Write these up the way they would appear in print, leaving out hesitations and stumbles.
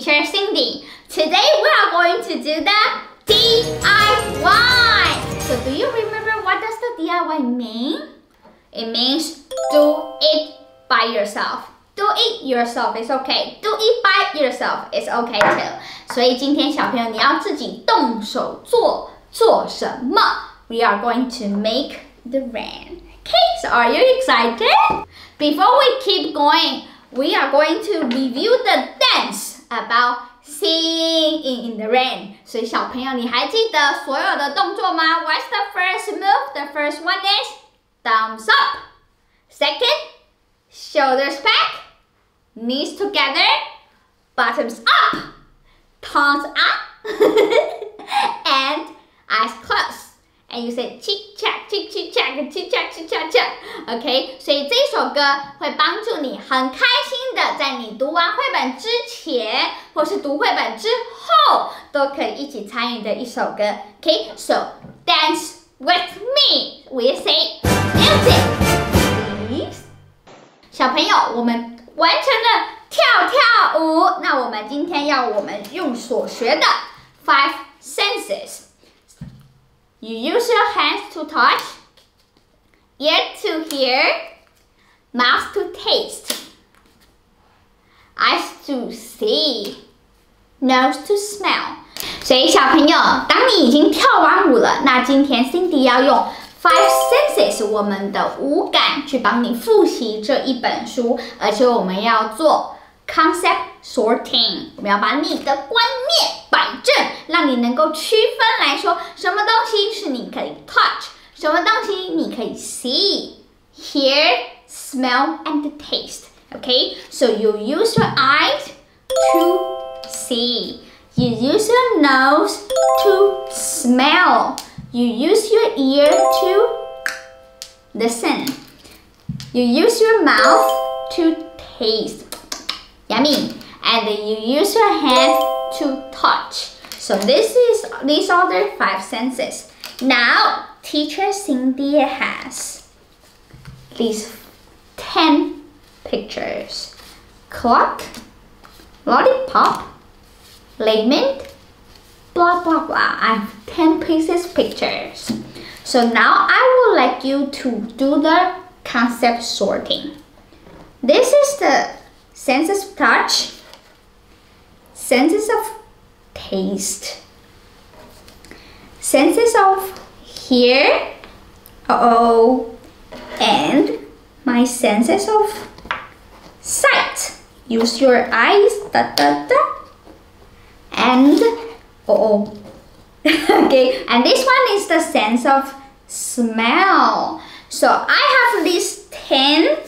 teacher Cindy. Today we are going to do the DIY. So do you remember what does the DIY mean? It means do it by yourself. Do it yourself is okay. Do it by yourself is okay too. 所以今天小朋友你要自己动手做什么 ？We are going to make the rain. Okay, so are you excited? Before we keep going, we are going to review the dance about singing in the rain. 所以小朋友你还记得所有的动作吗 ？What's the first move? The first one is thumbs up. Second, shoulders back, knees together, bottoms up, tongues up, and eyes closed. And you say chick chack, chick chick chack, chick chack, chick chack chack. OK， 所以这首歌会帮助你很开心的，在你读完绘本之前，或是读绘本之后，都可以一起参与的一首歌。OK，so dance with me. We say music, please. 小朋友，我们完成了跳舞。那我们今天要我们用所学的 5 senses。You use your hands to touch, ear to hear, mouth to taste, eyes to see, nose to smell. 所以小朋友，当你已经跳完舞了，那今天 Cindy 要用 5 senses 我们的五感去帮你复习这一本书，而且我们要做 concept sorting， 我们要把你的观念摆正，让你能够区分来说，什么东西是你可以 touch， 什么东西你可以 see, hear, smell, and taste. Okay, so you use your eyes to see. You use your nose to smell. You use your ear to listen. You use your mouth to taste. Yummy. And you use your hand to touch. So these are the 5 senses. Now, teacher Cindy has these 10 pictures. Clock, lollipop, lemon, blah blah blah. I have 10 pictures. So now I would like you to do the concept sorting. This is the senses of touch, senses of taste, senses of hear, and my senses of sight. Use your eyes, and okay, and this one is the sense of smell. So I have these 10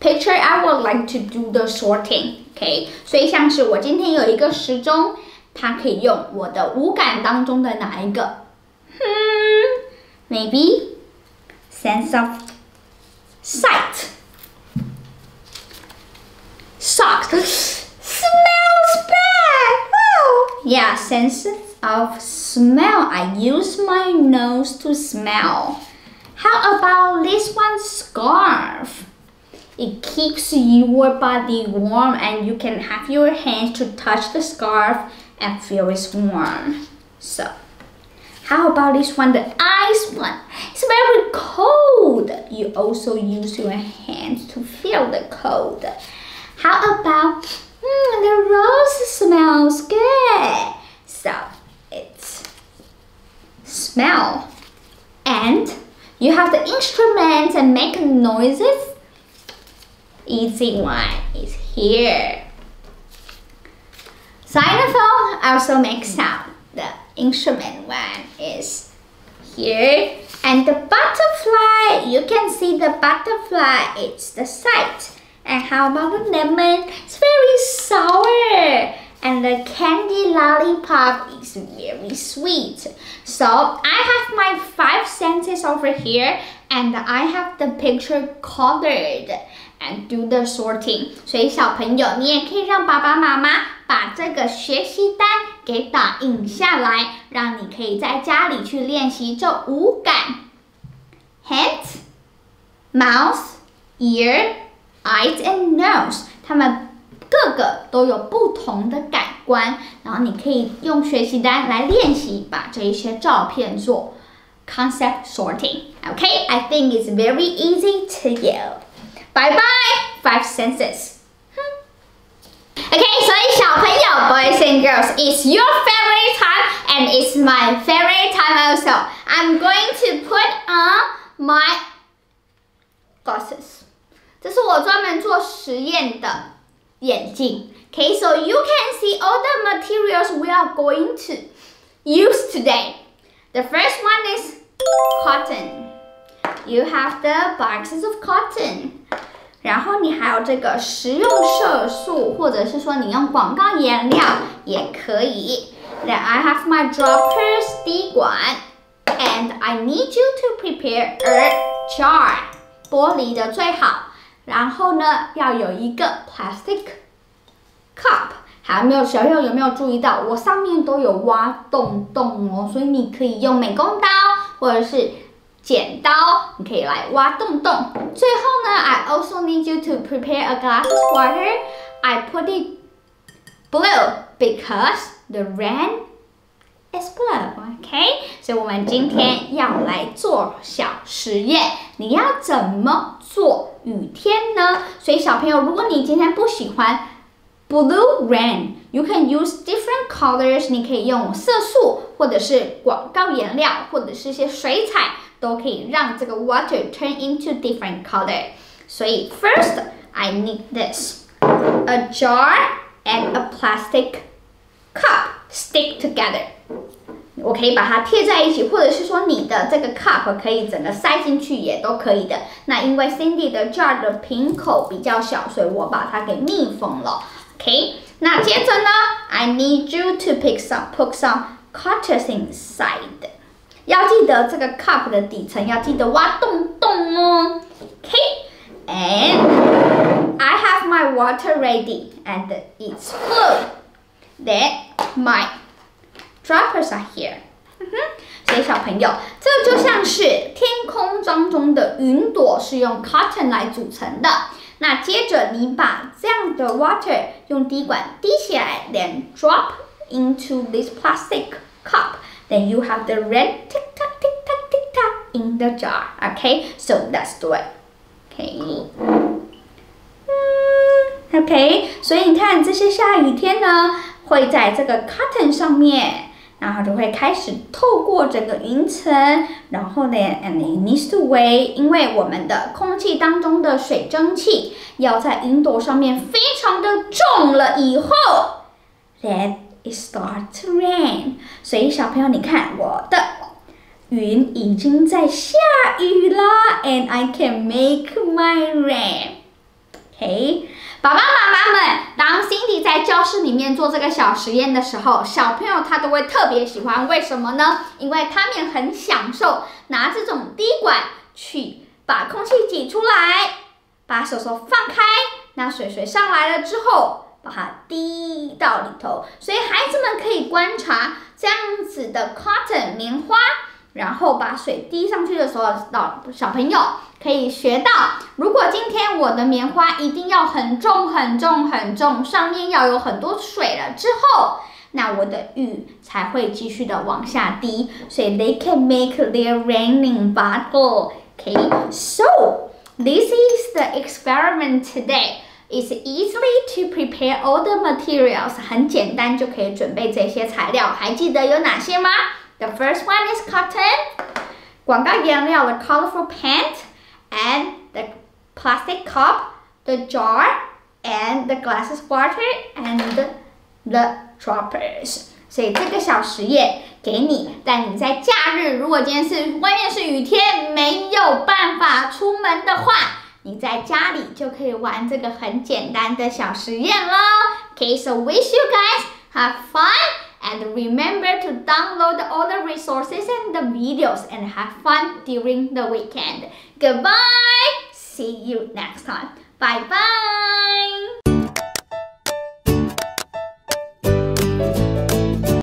picture. I would like to do the sorting. OK， 所以像是我今天有一个时钟，它可以用我的五感当中的哪一个？Maybe sense of sight. Socks smells bad. Oh, yeah, sense of smell. I use my nose to smell. How about this one? Scarf. It keeps your body warm and you can have your hands to touch the scarf and feel it's warm. So, how about this one, the ice one? It's very cold. You also use your hands to feel the cold. How about, the rose smells good. So, it's smell. And you have the instruments and make noises. Easy one is here. Xylophone also makes sound. The instrument one is here. And the butterfly, you can see the butterfly, it's the sight. And how about the lemon? It's very sour. And the candy lollipop is very sweet. So I have my 5 senses over here and I have the picture colored and do the sorting. 所以小朋友，你也可以让爸爸妈妈把这个学习单给打印下来，让你可以在家里去练习这5感 ：hand, mouth, ear, eyes and nose. 它们各个都有不同的感。观，然后你可以用学习单来练习，把这一些照片做 concept sorting. Okay, I think it's very easy to you. Bye bye, 5 senses. Okay, 所以小朋友 boys and girls, it's your favorite time and it's my favorite time also. I'm going to put on my glasses. 这是我专门做实验的眼镜。Okay, so you can see all the materials we are going to use today. The first one is cotton. You have the boxes of cotton. 然后你还有这个食用色素，或者是说你用广告颜料也可以。Then I have my droppers 滴管 ，and I need you to prepare a jar 玻璃的最好。然后呢，要有一个 plastic cup。还有没有小朋友有没有注意到，我上面都有挖洞哦，所以你可以用美工刀或者是剪刀，你可以来挖洞。最后呢 ，I also need you to prepare a glass of water. I put it blue because the rain is blue. Okay, 所以我们今天要来做小实验。你要怎么做雨天呢？所以小朋友，如果你今天不喜欢 blue rain, you can use different colors. 你可以用色素，或者是广告颜料，或者是一些水彩。都可以让这个 water turn into different color. 所以 first, I need this. A jar and a plastic cup stick together. 我可以把它贴在一起，或者是说你的这个 cup 可以整个塞进去也都可以的。那因为 Cindy 的 jar 的瓶口比较小，所以我把它给密封了。OK, 那接着呢 I need you to put some cutters inside. 要记得这个 cup 的底层要记得挖洞哦。Okay, and I have my water ready, and it's blue. Then my droppers are here. 所以小朋友，这就像是天空当中的云朵是用 cotton 来组成的。那接着你把这样的 water 用滴管滴起来 ，then drop into this plastic cup.Then you have the red tick tock in the jar. Okay, so let's do it. Okay. Okay. 所以你看，这些下雨天呢，会在这个 cotton 上面，然后就会开始透过整个云层，然后呢 ，and it needs to wait， 因为我们的空气当中的水蒸气要在云朵上面非常的重了以后 ，then it starts to rain. 所以小朋友，你看我的云已经在下雨啦 ，and I can make my rain. Okay, 爸爸妈妈们，当 Cindy 在教室里面做这个小实验的时候，小朋友他都会特别喜欢，为什么呢？因为他们很享受拿这种滴管去把空气挤出来，把手放开，那水上来了之后。把它滴到里头，所以孩子们可以观察这样子的 cotton 棉花，然后把水滴上去的时候，小朋友可以学到，如果今天我的棉花一定要很重，上面要有很多水了之后，那我的雨才会继续的往下滴，所以 they can make their raining bottle. Okay, so this is the experiment today.It's easily to prepare all the materials. 很简单就可以准备这些材料。还记得有哪些吗？ The first one is cotton. 广告颜料 the colorful paint, and the plastic cup, the jar, and the glasses water, and the droppers. 所以这个小实验给你，但你在假日，如果今天是外面是雨天，没有办法出门的话。你在家里就可以玩这个很简单的小实验咯。Okay, so wish you guys have fun and remember to download all the resources and the videos and have fun during the weekend. Goodbye. See you next time. Bye bye.